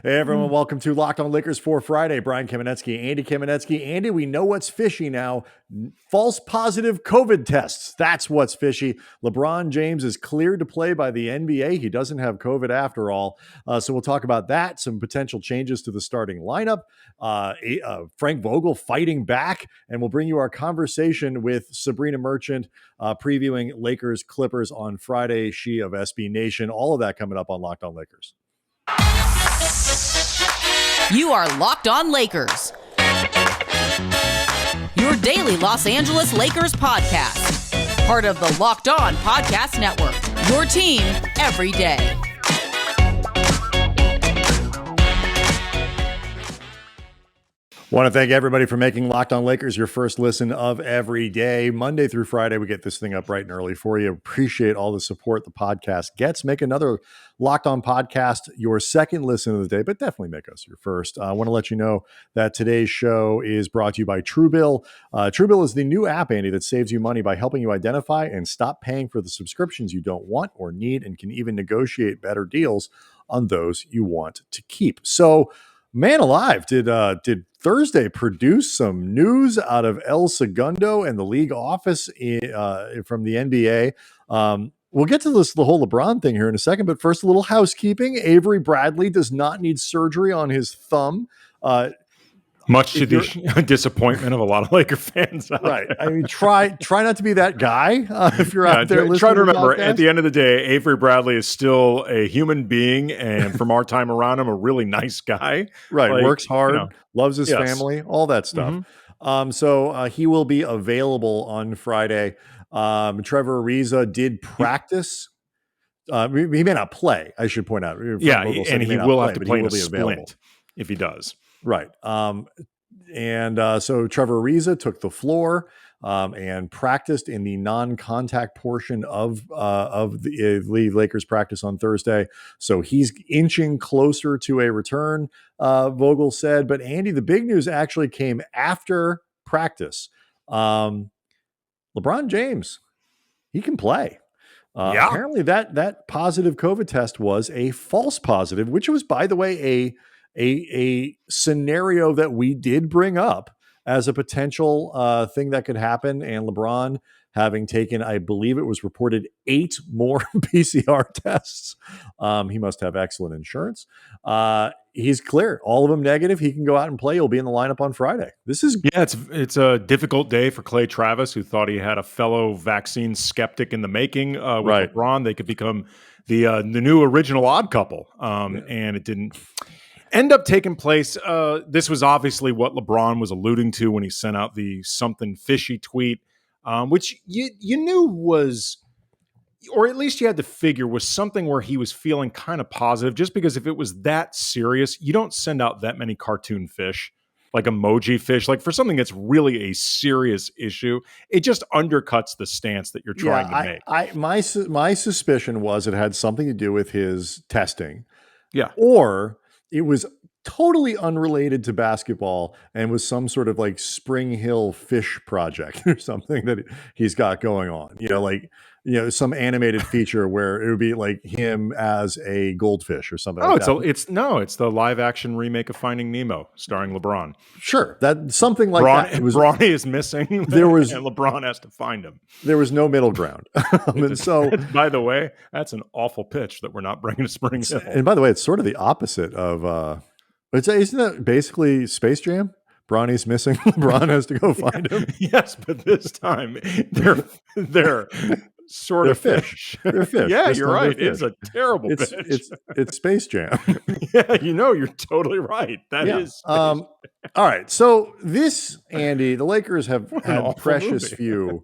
Hey everyone, welcome to Locked On Lakers for Friday. Brian Kamenetsky, Andy Kamenetsky. Andy, we know what's fishy now. False positive COVID tests. That's what's fishy. LeBron James is cleared to play by the NBA. He doesn't have COVID after all. So we'll talk about that, some potential changes to the starting lineup, Frank Vogel fighting back, and we'll bring you our conversation with Sabrina Merchant previewing Lakers Clippers on Friday, she of SB Nation. All of that coming up on Locked On Lakers. You are Locked On Lakers, your daily Los Angeles Lakers podcast. Part of the Locked On Podcast Network, your team every day. Want to thank everybody for making Locked On Lakers your first listen of every day. Monday through Friday, we get this thing up bright and early for you. Appreciate all the support the podcast gets. Make another Locked On podcast your second listen of the day, but definitely make us your first. I want to let you know that today's show is brought to you by Truebill. Truebill is the new app, Andy, that saves you money by helping you identify and stop paying for the subscriptions you don't want or need, and can even negotiate better deals on those you want to keep. So, man alive, did Thursday produce some news out of El Segundo and the league office from the NBA. We'll get to the whole LeBron thing here in a second, but first, a little housekeeping. Avery Bradley does not need surgery on his thumb. Much to the disappointment of a lot of Laker fans. Right. I mean, try not to be that guy if you're out there listening. Try to remember, at the end of the day, Avery Bradley is still a human being, and from our time around him, a really nice guy. Right. Works hard, loves his family, all that stuff. Mm-hmm. So he will be available on Friday. Trevor Ariza did practice. He may not play, I should point out. Yeah, and he will have to play in a splint if he does. Right. So Trevor Ariza took the floor and practiced in the non-contact portion of the Lakers practice on Thursday. So he's inching closer to a return, Vogel said. But Andy, the big news actually came after practice. LeBron James, he can play. Apparently that positive COVID test was a false positive, which was, by the way, a scenario that we did bring up as a potential thing that could happen. And LeBron having taken, I believe it was reported, 8 more PCR tests. He must have excellent insurance. He's clear. All of them negative. He can go out and play. He'll be in the lineup on Friday. It's a difficult day for Clay Travis, who thought he had a fellow vaccine skeptic in the making with LeBron. They could become the new original odd couple. And it didn't end up taking place. This was obviously what LeBron was alluding to when he sent out the something fishy tweet, which you knew was, or at least you had to figure was something where he was feeling kind of positive, just because if it was that serious, you don't send out that many cartoon fish, like emoji fish, like for something that's really a serious issue. It just undercuts the stance that you're trying to make. My suspicion was it had something to do with his testing. Yeah. Or it was totally unrelated to basketball and was some sort of like Spring Hill fish project or something that he's got going on. Some animated feature where it would be like him as a goldfish or something. It's the live action remake of Finding Nemo starring LeBron. Sure, that something like that. Bronny is missing. And LeBron has to find him. There was no middle ground. And so, by the way, that's an awful pitch that we're not bringing to Spring Hill. And by the way, it's sort of the opposite of. Isn't that basically Space Jam? Bronny's missing. LeBron has to go find him. Yes, but this time they're sort of fish. They're fish. Yeah, you're right. It's a terrible pitch. It's Space Jam. Yeah, you're totally right. That is. All right. So this, Andy, the Lakers have had precious few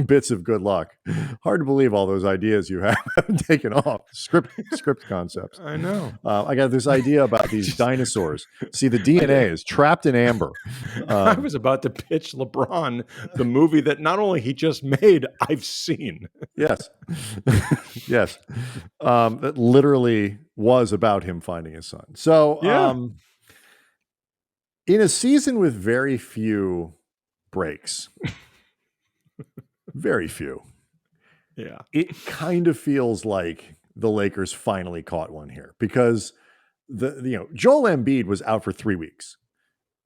bits of good luck. Hard to believe all those ideas you have taken off. Script concepts. I know. I got this idea about these dinosaurs. See, the DNA is trapped in amber. I was about to pitch LeBron the movie that not only he just made, I've seen. Yes. Yes. That literally was about him finding his son. So in a season with very few breaks, very few. Yeah. It kind of feels like the Lakers finally caught one here, because Joel Embiid was out for 3 weeks.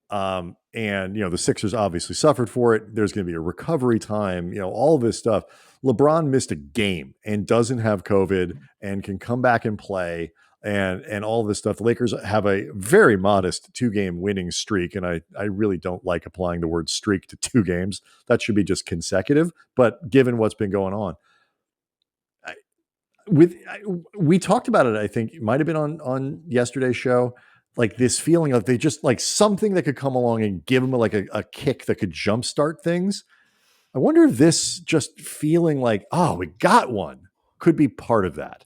And the Sixers obviously suffered for it. There's going to be a recovery time, all this stuff. LeBron missed a game and doesn't have COVID and can come back and play and all this stuff. The Lakers have a very modest 2-game winning streak. And I really don't like applying the word streak to 2 games. That should be just consecutive. But given what's been going on, we talked about it, I think it might've been on yesterday's show, like this feeling of they just like something that could come along and give them a kick that could jumpstart things. I wonder if this just feeling like, oh, we got one could be part of that.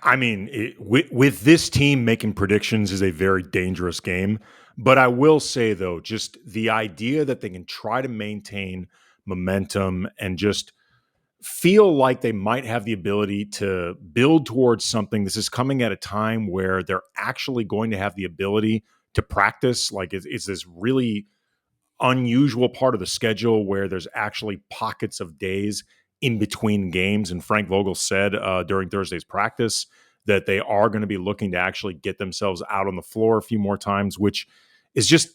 I mean, with this team, making predictions is a very dangerous game. But I will say, though, just the idea that they can try to maintain momentum and just feel like they might have the ability to build towards something. This is coming at a time where they're actually going to have the ability to practice. Like it's this really unusual part of the schedule where there's actually pockets of days in between games. And Frank Vogel said during Thursday's practice that they are going to be looking to actually get themselves out on the floor a few more times, which is just,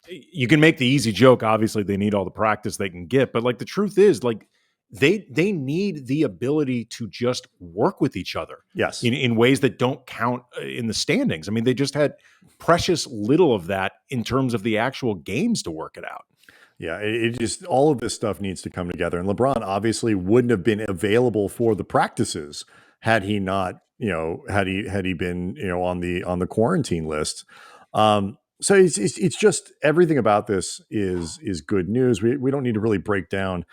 you can make the easy joke. Obviously they need all the practice they can get, but like the truth is, like, they need the ability to just work with each other. Yes. In ways that don't count in the standings. I mean, they just had precious little of that in terms of the actual games to work it out. Yeah, it just, all of this stuff needs to come together. And LeBron obviously wouldn't have been available for the practices had he not, had he been, on the quarantine list. So it's just everything about this is good news. We don't need to really break down,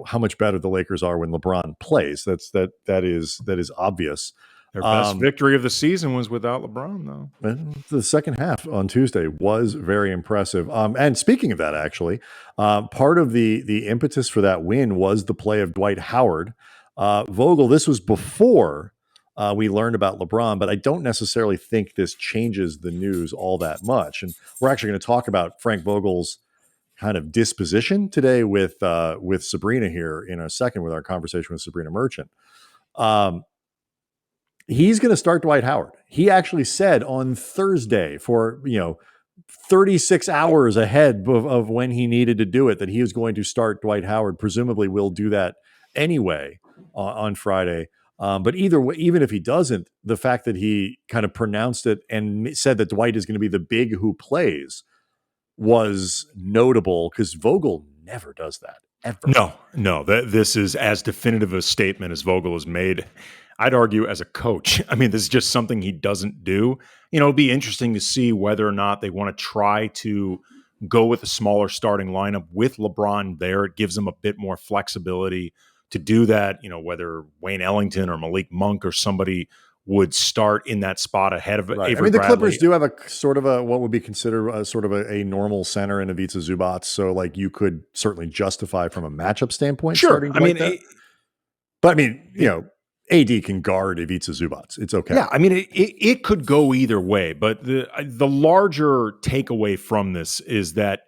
how much better the Lakers are when LeBron plays. That is obvious. Their best victory of the season was without LeBron, though. The second half on Tuesday was very impressive. And speaking of that, actually, part of the impetus for that win was the play of Dwight Howard. Vogel, this was before we learned about LeBron, but I don't necessarily think this changes the news all that much. And we're actually going to talk about Frank Vogel's kind of disposition today with Sabrina here in a second with our conversation with Sabrina Merchant. He's going to start Dwight Howard. He actually said on Thursday, for 36 hours ahead of when he needed to do it, that he was going to start Dwight Howard. Presumably will do that anyway on Friday. But either way, even if he doesn't, the fact that he kind of pronounced it and said that Dwight is going to be the big who plays was notable, because Vogel never does that, ever. No, this is as definitive a statement as Vogel has made. I'd argue as a coach. I mean, this is just something he doesn't do. It'll be interesting to see whether or not they want to try to go with a smaller starting lineup with LeBron there. It gives them a bit more flexibility to do that, whether Wayne Ellington or Malik Monk or somebody would start in that spot ahead of right. Avery the Bradley. Clippers do have a sort of what would be considered a normal center in Ivica Zubac. So like you could certainly justify from a matchup standpoint. Sure. Starting AD can guard Ivica Zubac. It's okay. Yeah, I mean, it could go either way, but the larger takeaway from this is that,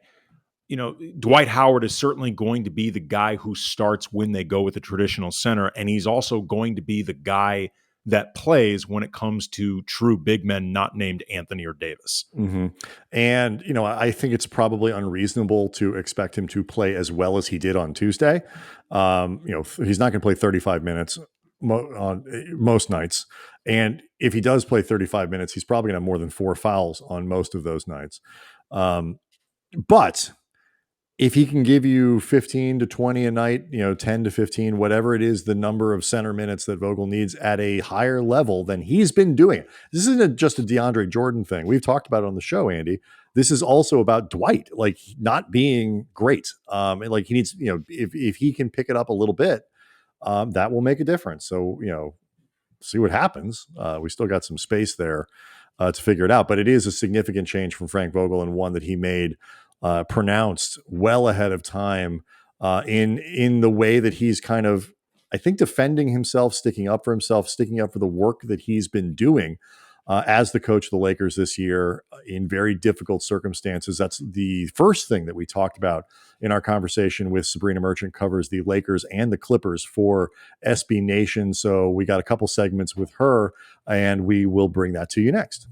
Dwight Howard is certainly going to be the guy who starts when they go with the traditional center, and he's also going to be the guy that plays when it comes to true big men not named Anthony or Davis. Mm-hmm. And, I think it's probably unreasonable to expect him to play as well as he did on Tuesday. He's not going to play 35 minutes on most nights. And if he does play 35 minutes, he's probably going to have more than 4 fouls on most of those nights. But if he can give you 15 to 20 a night, 10 to 15, whatever it is, the number of center minutes that Vogel needs at a higher level than he's been doing. This isn't just a DeAndre Jordan thing. We've talked about it on the show, Andy. This is also about Dwight, like not being great. And like he needs, if he can pick it up a little bit, that will make a difference. So, see what happens. We still got some space there to figure it out, but it is a significant change from Frank Vogel, and one that he made pronounced well ahead of time in the way that he's kind of, I think, defending himself, sticking up for himself, sticking up for the work that he's been doing as the coach of the Lakers this year in very difficult circumstances. That's the first thing that we talked about in our conversation with Sabrina Merchant. Covers the Lakers and the Clippers for SB Nation. So we got a couple segments with her, and we will bring that to you next.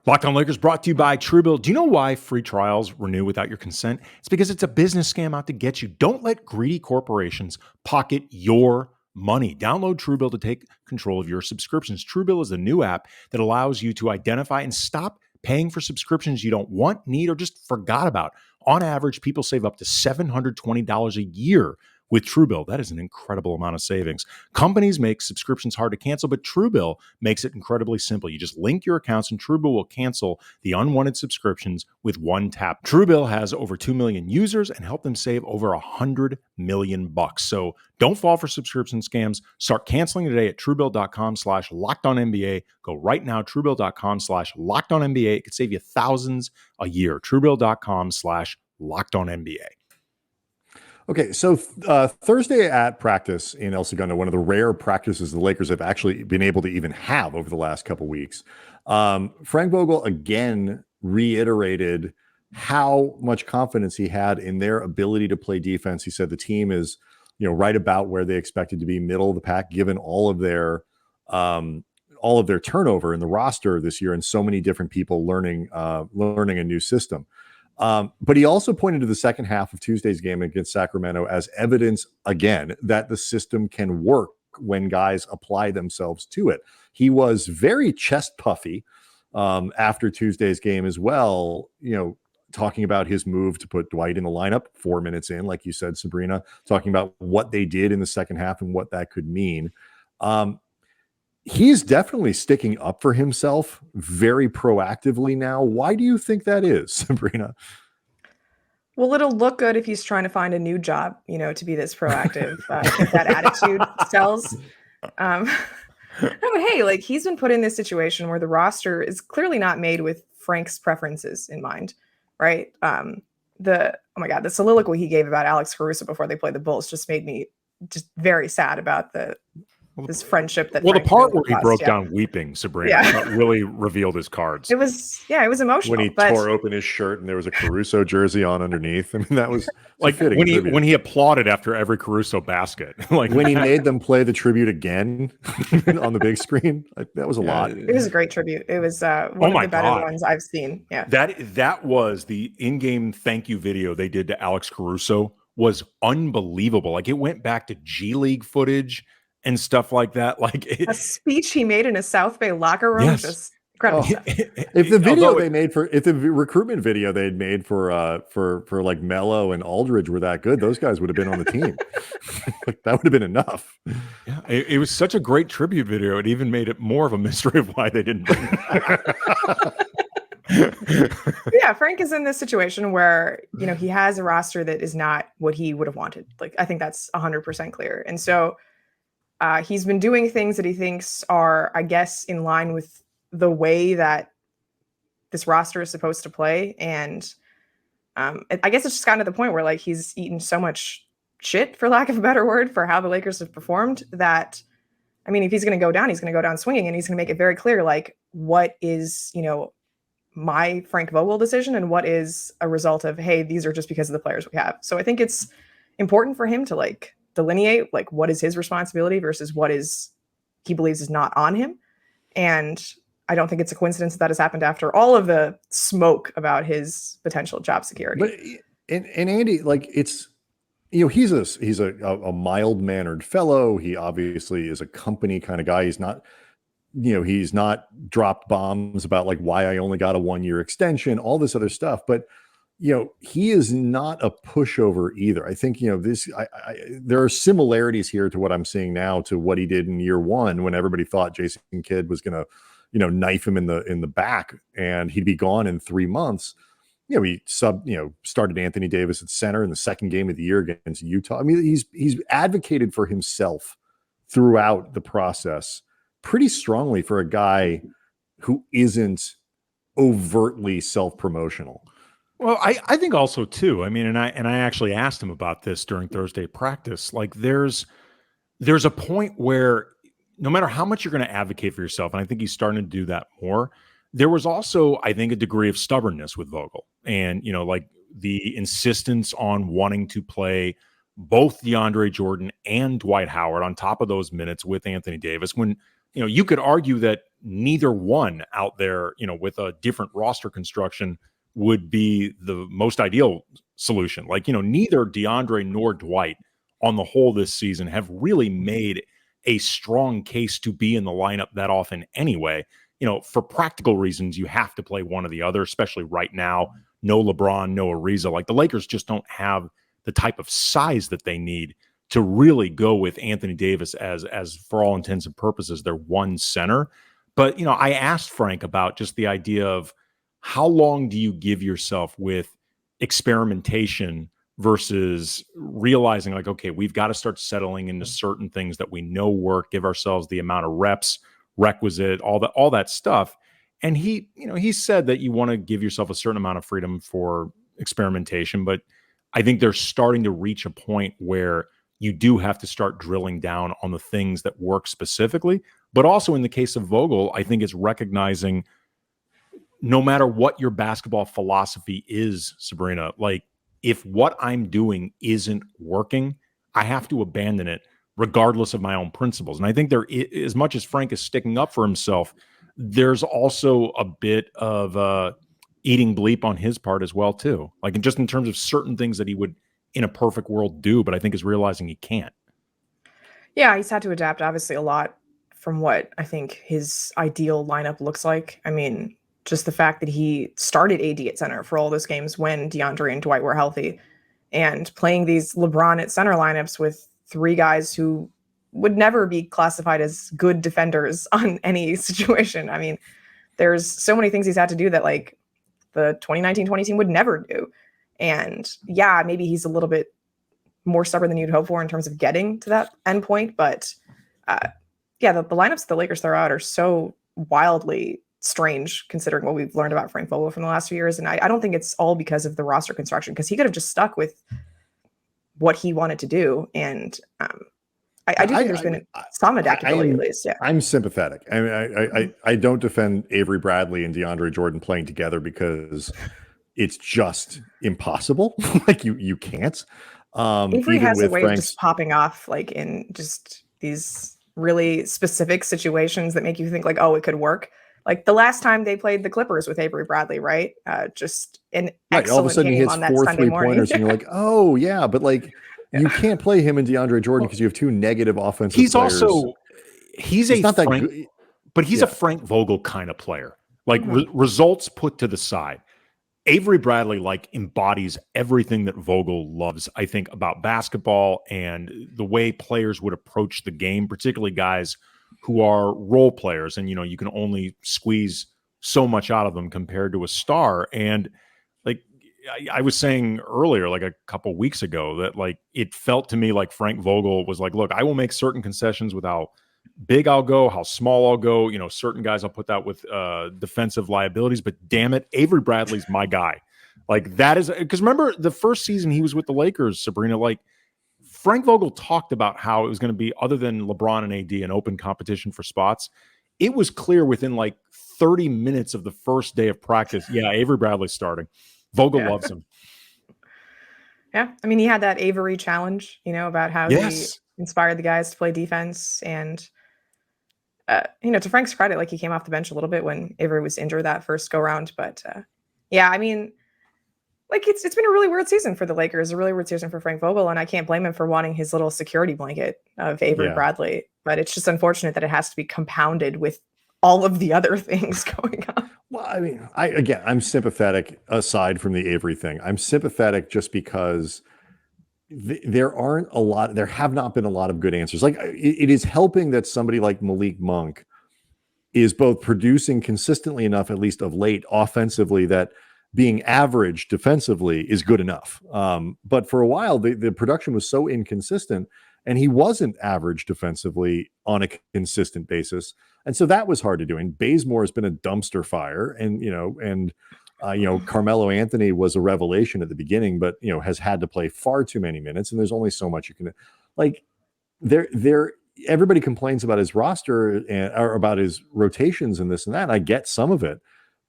Locked On Lakers brought to you by Truebill. Do you know why free trials renew without your consent? It's because it's a business scam out to get you. Don't let greedy corporations pocket your money. Download Truebill to take control of your subscriptions. Truebill is a new app that allows you to identify and stop paying for subscriptions you don't want, need, or just forgot about. On average, people save up to $720 a year with Truebill. That is an incredible amount of savings. Companies make subscriptions hard to cancel, but Truebill makes it incredibly simple. You just link your accounts and Truebill will cancel the unwanted subscriptions with one tap. Truebill has over 2 million users and helped them save over $100 million. So don't fall for subscription scams. Start canceling today at Truebill.com/LockedOnNBA. Go right now, Truebill.com/LockedOnNBA. It could save you thousands a year. Truebill.com/LockedOnNBA. Okay, so Thursday at practice in El Segundo, one of the rare practices the Lakers have actually been able to even have over the last couple weeks, Frank Vogel again reiterated how much confidence he had in their ability to play defense. He said the team is, right about where they expected to be, middle of the pack, given all of their turnover in the roster this year and so many different people learning a new system. But he also pointed to the second half of Tuesday's game against Sacramento as evidence, again, that the system can work when guys apply themselves to it. He was very chest puffy after Tuesday's game as well, talking about his move to put Dwight in the lineup 4 minutes in, like you said, Sabrina, talking about what they did in the second half and what that could mean. He's definitely sticking up for himself very proactively now. Why do you think that is, Sabrina? Well, it'll look good if he's trying to find a new job, to be this proactive. If that attitude sells. No, but hey, he's been put in this situation where the roster is clearly not made with Frank's preferences in mind, right? Oh my God, the soliloquy he gave about Alex Caruso before they played the Bulls just made me just very sad about this friendship that. Well, Frank the part where he broke down weeping, Sabrina, really revealed his cards. It was emotional. When he tore open his shirt and there was a Caruso jersey on underneath. I mean, that was when he applauded after every Caruso basket. When he made them play the tribute again on the big screen. That was a lot. It was a great tribute. It was one of the better ones I've seen. Yeah. That was the in-game thank you video they did to Alex Caruso was unbelievable. It went back to G League footage and stuff like that. A speech he made in a South Bay locker room. Yes. Just incredible stuff. If the recruitment video they had made for Melo and Aldridge were that good, those guys would have been on the team. That would have been enough. Yeah, it was such a great tribute video. It even made it more of a mystery of why they didn't bring it. Yeah, Frank is in this situation where, he has a roster that is not what he would have wanted. I think that's 100% clear. And so he's been doing things that he thinks are, I guess, in line with the way that this roster is supposed to play. And I guess it's just gotten to the point where he's eaten so much shit, for lack of a better word, for how the Lakers have performed that, if he's going to go down, he's going to go down swinging, and he's going to make it very clear, what is, my Frank Vogel decision and what is a result of, hey, these are just because of the players we have. So I think it's important for him to delineate what is his responsibility versus what is he believes is not on him. And I don't think it's a coincidence that has happened after all of the smoke about his potential job security. But and Andy, it's he's a mild-mannered fellow. He obviously is a company kind of guy. He's not dropped bombs about why I only got a 1-year extension, all this other stuff. But he is not a pushover either. I think, there are similarities here to what I'm seeing now to what he did in year one, when everybody thought Jason Kidd was going to, knife him in the back and he'd be gone in 3 months. He started Anthony Davis at center in the second game of the year against Utah. He's advocated for himself throughout the process pretty strongly for a guy who isn't overtly self-promotional. Well, I think also too. And I actually asked him about this during Thursday practice. There's a point where no matter how much you're going to advocate for yourself, and I think he's starting to do that more, there was also, I think, a degree of stubbornness with Vogel, and the insistence on wanting to play both DeAndre Jordan and Dwight Howard on top of those minutes with Anthony Davis. When you could argue that neither one out there, with a different roster construction would be the most ideal solution. Like, neither DeAndre nor Dwight on the whole this season have really made a strong case to be in the lineup that often anyway. For practical reasons, you have to play one or the other, especially right now. No LeBron, no Ariza. Like, the Lakers just don't have the type of size that they need to really go with Anthony Davis as for all intents and purposes, their one center. But, I asked Frank about just the idea of how long do you give yourself with experimentation versus realizing like, okay, we've got to start settling into certain things that we know work, give ourselves the amount of reps requisite, all that stuff. And he said that you want to give yourself a certain amount of freedom for experimentation, but I think they're starting to reach a point where you do have to start drilling down on the things that work specifically. But also in the case of Vogel, I think it's recognizing no matter what your basketball philosophy is, Sabrina, like if what I'm doing isn't working, I have to abandon it regardless of my own principles. And I think there, as much as Frank is sticking up for himself, there's also a bit of eating bleep on his part as well, too. Like just in terms of certain things that he would in a perfect world do, but I think is realizing he can't. Yeah, he's had to adapt obviously a lot from what I think his ideal lineup looks like. I mean, just the fact that he started AD at center for all those games when DeAndre and Dwight were healthy, and playing these LeBron at center lineups with three guys who would never be classified as good defenders on any situation. I mean, there's so many things he's had to do that like the 2019-20 team would never do. And yeah, maybe he's a little bit more stubborn than you'd hope for in terms of getting to that end point. But yeah, the lineups the Lakers throw out are so wildly strange considering what we've learned about Frank Vogel from the last few years. And I don't think it's all because of the roster construction, because he could have just stuck with what he wanted to do. And I do think there's been some adaptability at least. Yeah, I'm sympathetic. I mean, I don't defend Avery Bradley and DeAndre Jordan playing together because it's just impossible. Like you can't. Avery has a way of just popping off like in just these really specific situations that make you think like, oh, it could work. Like the last time they played the Clippers with Avery Bradley, right? Just an excellent all of a sudden game he hits on that 4 Sunday morning. 3-pointers and you're like, oh yeah, but like you can't play him and DeAndre Jordan because you have two negative offensive players. He's not that good, but he's a Frank Vogel kind of player. Like results put to the side. Avery Bradley like embodies everything that Vogel loves, I think, about basketball and the way players would approach the game, particularly guys who are role players. And, you can only squeeze so much out of them compared to a star. And like I was saying earlier, like a couple weeks ago, that like it felt to me like Frank Vogel was like, look, I will make certain concessions with how big I'll go, how small I'll go. Certain guys I'll put that with defensive liabilities, but damn it, Avery Bradley's my guy. Like that is because remember the first season he was with the Lakers, Sabrina, like Frank Vogel talked about how it was going to be, other than LeBron and AD, an open competition for spots. It was clear within like 30 minutes of the first day of practice. Yeah, Avery Bradley's starting. Vogel loves him. Yeah. I mean, he had that Avery challenge, about how he inspired the guys to play defense. And, to Frank's credit, like he came off the bench a little bit when Avery was injured that first go round. But yeah, I mean, like it's been a really weird season for the Lakers, a really weird season for Frank Vogel. And I can't blame him for wanting his little security blanket of Avery Bradley. But it's just unfortunate that it has to be compounded with all of the other things going on. Well, I mean, I'm sympathetic aside from the Avery thing. I'm sympathetic just because there have not been a lot of good answers. Like it is helping that somebody like Malik Monk is both producing consistently enough, at least of late, offensively, that being average defensively is good enough. But for a while, the production was so inconsistent, and he wasn't average defensively on a consistent basis. And so that was hard to do. And Bazemore has been a dumpster fire. And Carmelo Anthony was a revelation at the beginning, but, has had to play far too many minutes. And there's only so much you can like everybody complains about his roster or about his rotations and this and that. And I get some of it,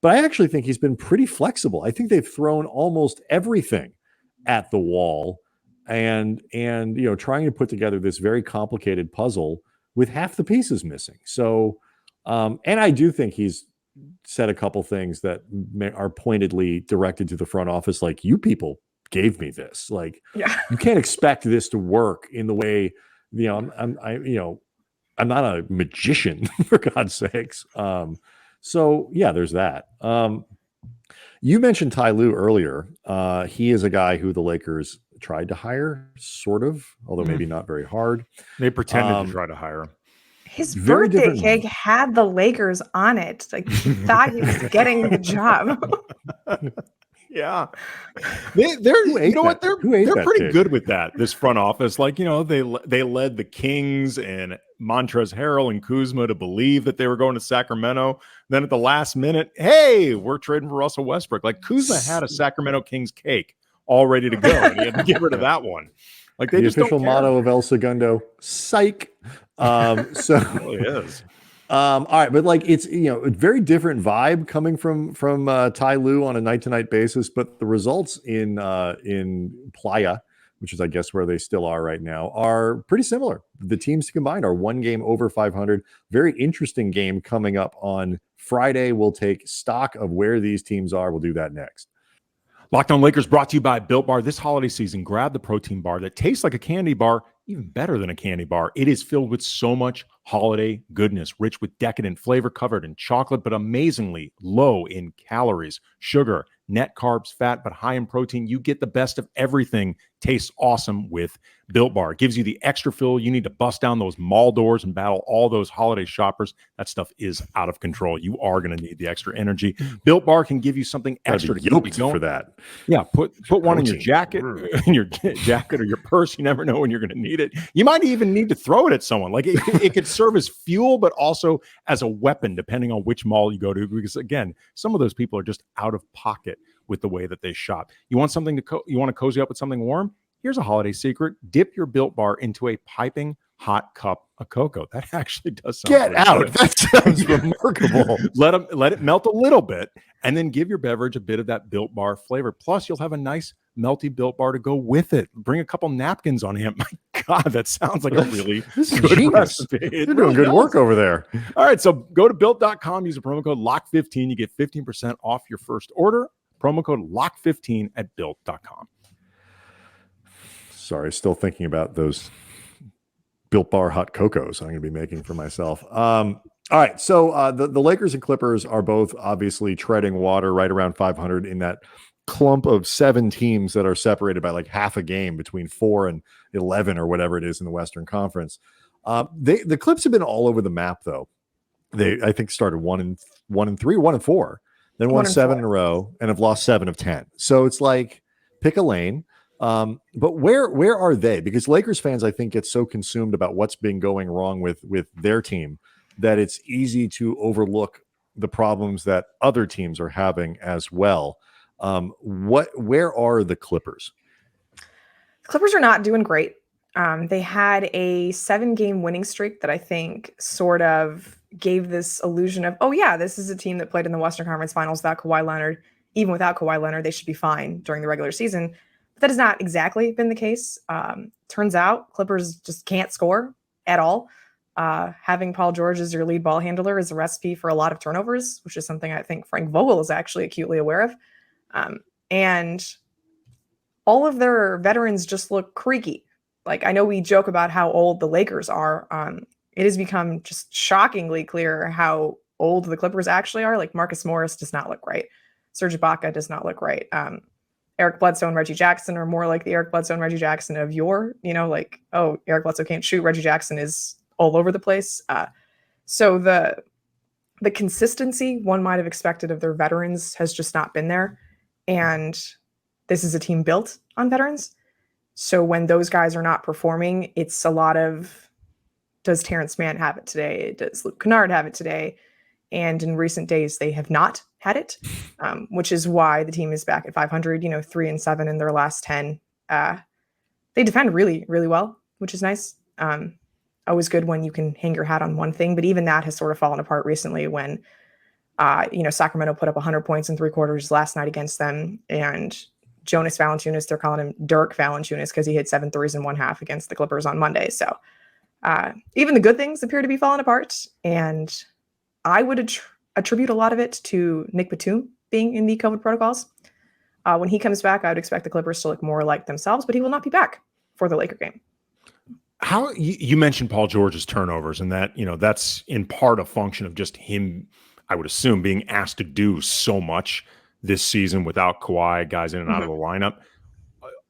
but I actually think he's been pretty flexible. I think they've thrown almost everything at the wall and trying to put together this very complicated puzzle with half the pieces missing. So And I do think he's said a couple things that are pointedly directed to the front office, like, you people gave me this. Like, you can't expect this to work in the way, I'm not a magician, for God's sakes. So yeah, there's that. You mentioned Ty Lue earlier. He is a guy who the Lakers tried to hire, sort of, although maybe not very hard. They pretended to try to hire him. His birthday cake had the Lakers on it. Like, he thought he was getting the job. Yeah. They're pretty good with that, this front office. Like, they led the Kings and Montrezl Harrell and Kuzma to believe that they were going to Sacramento. Then at the last minute, hey, we're trading for Russell Westbrook. Like, Kuzma had a Sacramento Kings cake all ready to go, and he had to get rid of that one. Like, they the just official don't care. motto of El Segundo, psych. So it really is. All right, but like, it's a very different vibe coming from Ty Lue on a night-to-night basis, but the results in Playa, which is I guess where they still are right now, are pretty similar. The teams combined are one game over 500. Very interesting game coming up on Friday. We'll take stock of where these teams are. We'll do that next. Locked On Lakers brought to you by Built Bar. This holiday season, grab the protein bar that tastes like a candy bar, even better than a candy bar. It is filled with so much holiday goodness, rich with decadent flavor, covered in chocolate, but amazingly low in calories, sugar, net carbs, fat, but high in protein. You get the best of everything. Tastes awesome with Built Bar. It gives you the extra fill you need to bust down those mall doors and battle all those holiday shoppers. That stuff is out of control. You are going to need the extra energy. Built Bar can give you something extra to keep you going. For that. Yeah, put one in your jacket, or your purse. You never know when you're going to need it. You might even need to throw it at someone. Like, it could serve as fuel, but also as a weapon, depending on which mall you go to. Because again, some of those people are just out of pocket with the way that they shop. You want something you want to cozy up with something warm? Here's a holiday secret. Dip your Built Bar into a piping hot cup of cocoa. That actually does sound Get out. Good. That sounds remarkable. Let it melt a little bit, and then give your beverage a bit of that Built Bar flavor. Plus, you'll have a nice melty Built Bar to go with it. Bring a couple napkins on hand. My God, that sounds like a really good recipe. You're doing good work over there. All right, so go to Built.com. Use the promo code LOCK15. You get 15% off your first order. Promo code LOCK15 at Built.com. Sorry, still thinking about those Built Bar hot cocos I'm going to be making for myself. All right, so the Lakers and Clippers are both obviously treading water right around 500 in that clump of 7 teams that are separated by like half a game between 4 and 11 or whatever it is in the Western Conference. The Clips have been all over the map, though. They, I think, started 1-3, 1-4, then won 7 in a row, and have lost 7 of 10. So it's like, pick a lane. But where are they? Because Lakers fans, I think, get so consumed about what's been going wrong with their team that it's easy to overlook the problems that other teams are having as well. Where are the Clippers? The Clippers are not doing great. They had a 7-game winning streak that I think sort of gave this illusion of, oh yeah, this is a team that played in the Western Conference Finals without Kawhi Leonard. Even without Kawhi Leonard, they should be fine during the regular season. But that has not exactly been the case. Turns out Clippers just can't score at all. Having Paul George as your lead ball handler is a recipe for a lot of turnovers, which is something I think Frank Vogel is actually acutely aware of. And all of their veterans just look creaky. Like, I know we joke about how old the Lakers are. It has become just shockingly clear how old the Clippers actually are. Like, Marcus Morris does not look right. Serge Ibaka does not look right. Eric Bledsoe and Reggie Jackson are more like the Eric Bledsoe and Reggie Jackson of yore, like, oh, Eric Bledsoe can't shoot. Reggie Jackson is all over the place. So the consistency one might have expected of their veterans has just not been there. And this is a team built on veterans. So when those guys are not performing, it's a lot of, does Terance Mann have it today? Does Luke Kennard have it today? And in recent days, they have not had it, which is why the team is back at 500, 3-7 in their last 10. They defend really, really well, which is nice. Always good when you can hang your hat on one thing, but even that has sort of fallen apart recently when, Sacramento put up 100 points in 3 quarters last night against them. And Jonas Valanciunas, they're calling him Dirk Valanciunas because he hit 7 threes in 1/2 against the Clippers on Monday. So even the good things appear to be falling apart. And I would attribute a lot of it to Nick Batum being in the COVID protocols. When he comes back, I would expect the Clippers to look more like themselves, but he will not be back for the Laker game. How you mentioned Paul George's turnovers, and that, that's in part a function of just him, I would assume, being asked to do so much this season without Kawhi, guys in and out of the lineup.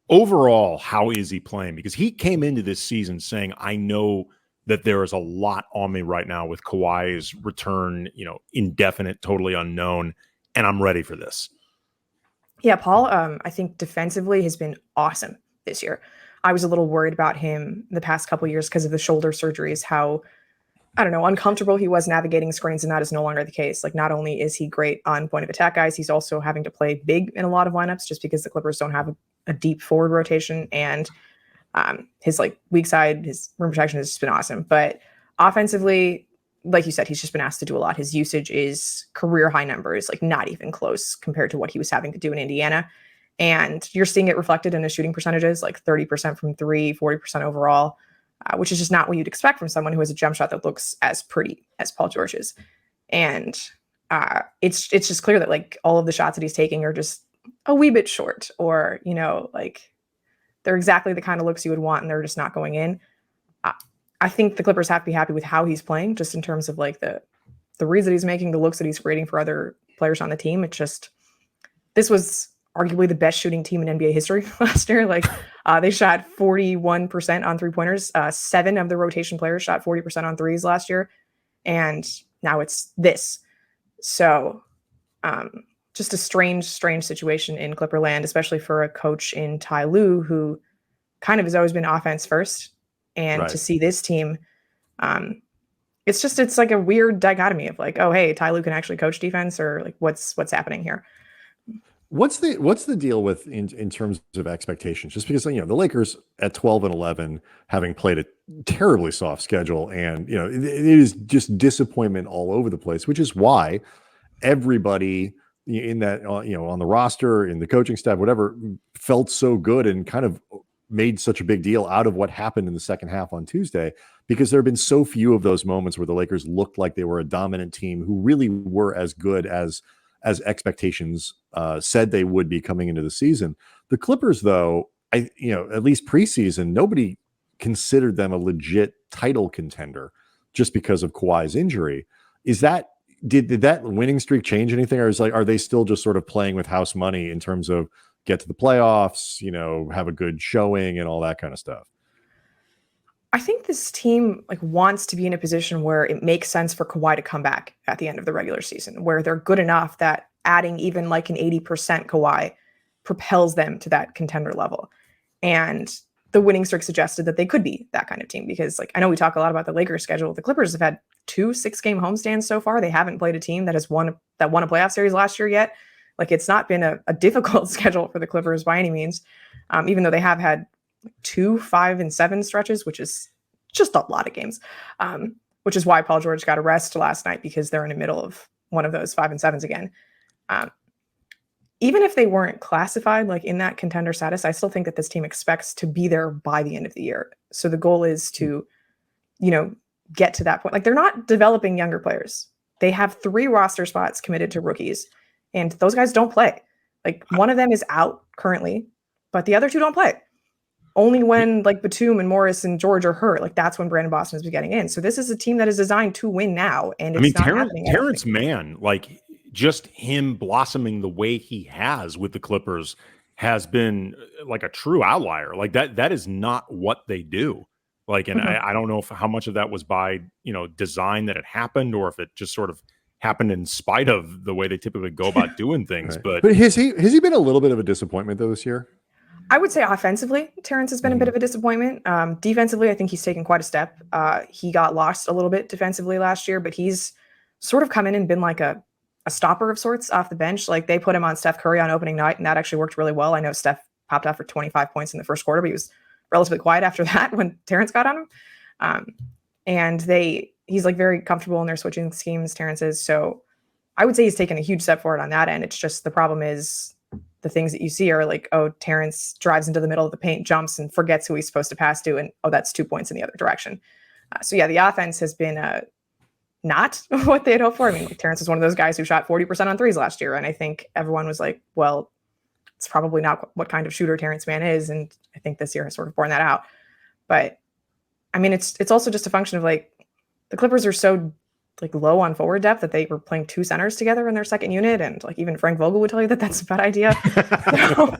Overall, how is he playing? Because he came into this season saying, I know that there is a lot on me right now with Kawhi's return, indefinite, totally unknown, and I'm ready for this. Yeah, Paul, I think defensively has been awesome this year. I was a little worried about him the past couple of years because of the shoulder surgeries, how, uncomfortable he was navigating screens, and that is no longer the case. Like, not only is he great on point of attack guys, he's also having to play big in a lot of lineups just because the Clippers don't have a deep forward rotation, and his weak side, his rim protection has just been awesome. But offensively, like you said, he's just been asked to do a lot. His usage is career high numbers, not even close compared to what he was having to do in Indiana. And you're seeing it reflected in his shooting percentages, 30% from three, 40% overall, which is just not what you'd expect from someone who has a jump shot that looks as pretty as Paul George's. And it's just clear that all of the shots that he's taking are just a wee bit short, or, they're exactly the kind of looks you would want and they're just not going in. I think the Clippers have to be happy with how he's playing, just in terms of the reads that he's making, the looks that he's creating for other players on the team. It's just, this was arguably the best shooting team in NBA history last year. They shot 41% on 3-pointers. 7 of the rotation players shot 40% on threes last year. And now it's this. So just a strange situation in Clipperland, especially for a coach in Ty Lue, who kind of has always been offense first. And Right. to see this team, it's like a weird dichotomy of oh, hey, Ty Lue can actually coach defense, or what's happening here. What's the deal with in terms of expectations? Just because the Lakers at 12 and 11, having played a terribly soft schedule, and it is just disappointment all over the place, which is why everybody in that on the roster, in the coaching staff, whatever, felt so good and kind of made such a big deal out of what happened in the second half on Tuesday, because there have been so few of those moments where the Lakers looked like they were a dominant team who really were as good as expectations said they would be coming into the season. The Clippers, though, at least preseason, nobody considered them a legit title contender just because of Kawhi's injury. Is that did that winning streak change anything, or are they still just sort of playing with house money in terms of get to the playoffs, have a good showing and all that kind of stuff? I think this team wants to be in a position where it makes sense for Kawhi to come back at the end of the regular season, where they're good enough that adding even an 80% Kawhi propels them to that contender level. And the winning streak suggested that they could be that kind of team, because I know we talk a lot about the Lakers schedule. The Clippers have had 2 6-game homestands so far. They haven't played a team that won a playoff series last year yet. It's not been a difficult schedule for the Clippers by any means, even though they have had 2 5-7 stretches, which is just a lot of games, which is why Paul George got a rest last night, because they're in the middle of one of those 5-7s again. Even if they weren't classified in that contender status, I still think that this team expects to be there by the end of the year. So the goal is to, get to that point. They're not developing younger players. They have 3 roster spots committed to rookies, and those guys don't play. One of them is out currently, but the other 2 don't play. Only when Batum and Morris and George are hurt, that's when Brandon Boston is getting in. So this is a team that is designed to win now, and it's not happening. Terance Mann, just him blossoming the way he has with the Clippers has been a true outlier. That is not what they do. And I don't know how much of that was by design that it happened, or if it just sort of happened in spite of the way they typically go about doing things. Right. But has he been a little bit of a disappointment though this year? I would say offensively, Terance has been a bit of a disappointment. Defensively, I think he's taken quite a step. He got lost a little bit defensively last year, but he's sort of come in and been a stopper of sorts off the bench. They put him on Steph Curry on opening night, and that actually worked really well. I know Steph popped out for 25 points in the first quarter, but he was relatively quiet after that when Terance got on him. And he's very comfortable in their switching schemes, Terance is. So I would say he's taken a huge step forward on that end. It's just the problem is the things that you see are Terance drives into the middle of the paint, jumps, and forgets who he's supposed to pass to, and that's 2 points in the other direction. So yeah, the offense has been not what they had hoped for. I mean, like, Terance was one of those guys who shot 40% on threes last year. And I think everyone was like, well, it's probably not what kind of shooter Terance Mann is. And I think this year has sort of borne that out. But I mean, it's also just a function of like the Clippers are so like low on forward depth that they were playing two centers together in their second unit. And like even Frank Vogel would tell you that that's a bad idea. So,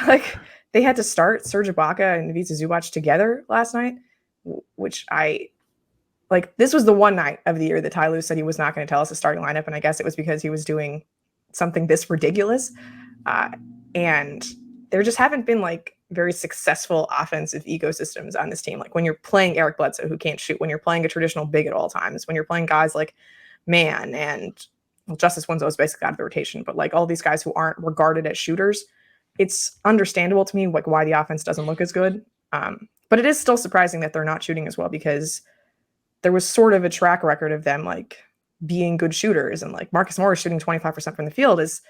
like they had to start Serge Ibaka and Ivica Zubac together last night, which this was the one night of the year that Ty Lue said he was not going to tell us the starting lineup. And I guess it was because he was doing something this ridiculous. And there just haven't been like very successful offensive ecosystems on this team. Like when you're playing Eric Bledsoe, who can't shoot, when you're playing a traditional big at all times, when you're playing guys like Mann and Justice Winslow is basically out of the rotation, but like all these guys who aren't regarded as shooters, it's understandable to me like why the offense doesn't look as good. But it is still surprising that they're not shooting as well, because there was sort of a track record of them like being good shooters, and like Marcus Morris shooting 25% from the field is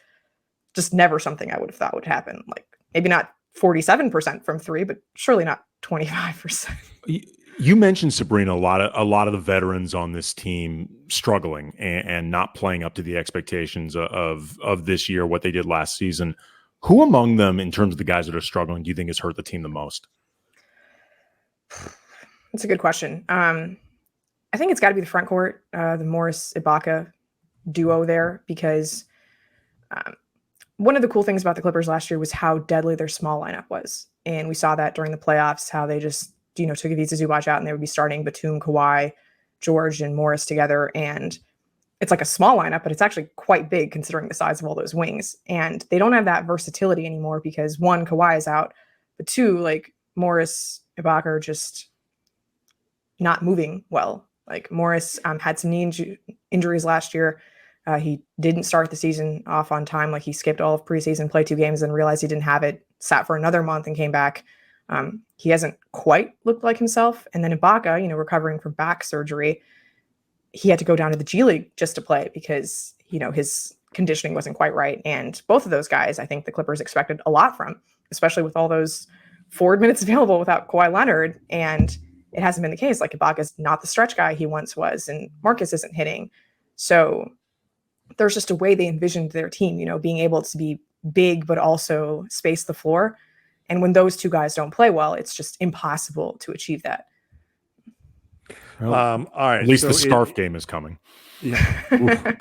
just never something I would have thought would happen. Like maybe not 47% from three, but surely not 25%. You mentioned, Sabrina, a lot of the veterans on this team struggling and not playing up to the expectations of this year, what they did last season. Who among them, in terms of the guys that are struggling, do you think has hurt the team the most? That's a good question. I think it's got to be the front court, the Morris-Ibaka duo there, because one of the cool things about the Clippers last year was how deadly their small lineup was. And we saw that during the playoffs, how they just, took Ivica Zubac out and they would be starting Batum, Kawhi, George, and Morris together. And it's like a small lineup, but it's actually quite big considering the size of all those wings. And they don't have that versatility anymore because one, Kawhi is out, but two, like Morris, Ibaka are just not moving well. Like Morris had some knee injuries last year. He didn't start the season off on time. Like he skipped all of preseason, played 2 games and realized he didn't have it, sat for another month and came back. He hasn't quite looked like himself. And then Ibaka, recovering from back surgery, he had to go down to the G League just to play because, his conditioning wasn't quite right. And both of those guys, I think the Clippers expected a lot from, especially with all those forward minutes available without Kawhi Leonard. And it hasn't been the case. Like Ibaka's not the stretch guy he once was, and Marcus isn't hitting. So there's just a way they envisioned their team, being able to be big, but also space the floor. And when those two guys don't play well, it's just impossible to achieve that. Well, all right. At least the scarf game is coming. Yeah.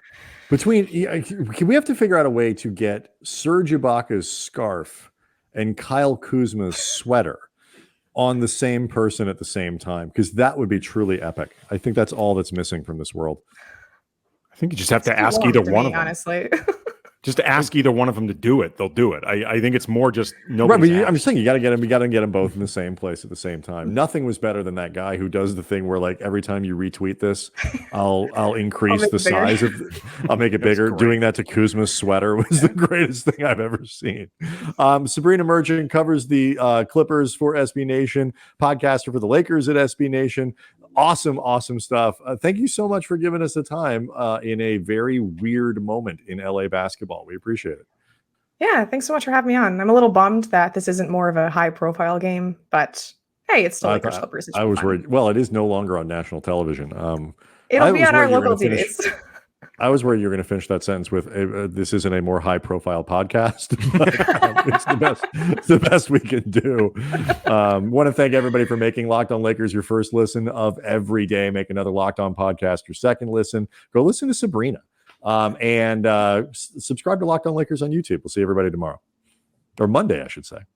We have to figure out a way to get Serge Ibaka's scarf and Kyle Kuzma's sweater on the same person at the same time, because that would be truly epic. I think that's all that's missing from this world. I think you just have to ask either one of them. Honestly. Just to ask either one of them to do it. They'll do it. I think it's more just nobody. Right, I'm just saying you got to get them both in the same place at the same time. Nothing was better than that guy who does the thing where like every time you retweet this, I'll increase the size of. I'll make it bigger. Great. Doing that to Kuzma's sweater was the greatest thing I've ever seen. Sabrina Merchant covers the Clippers for SB Nation, podcaster for the Lakers at SB Nation. Awesome stuff. Thank you so much for giving us the time in a very weird moment in LA basketball. We appreciate it. Yeah, thanks so much for having me on. I'm a little bummed that this isn't more of a high-profile game, but hey, it's still Lakers Clippers. I was worried. Well, it is no longer on national television. It'll be on our local TVs. I was worried you were going to finish that sentence with this isn't a more high-profile podcast. But, it's the best we can do. Want to thank everybody for making Locked On Lakers your first listen of every day. Make another Locked On podcast your second listen. Go listen to Sabrina. And subscribe to Locked On Lakers on YouTube. We'll see everybody tomorrow. Or Monday, I should say.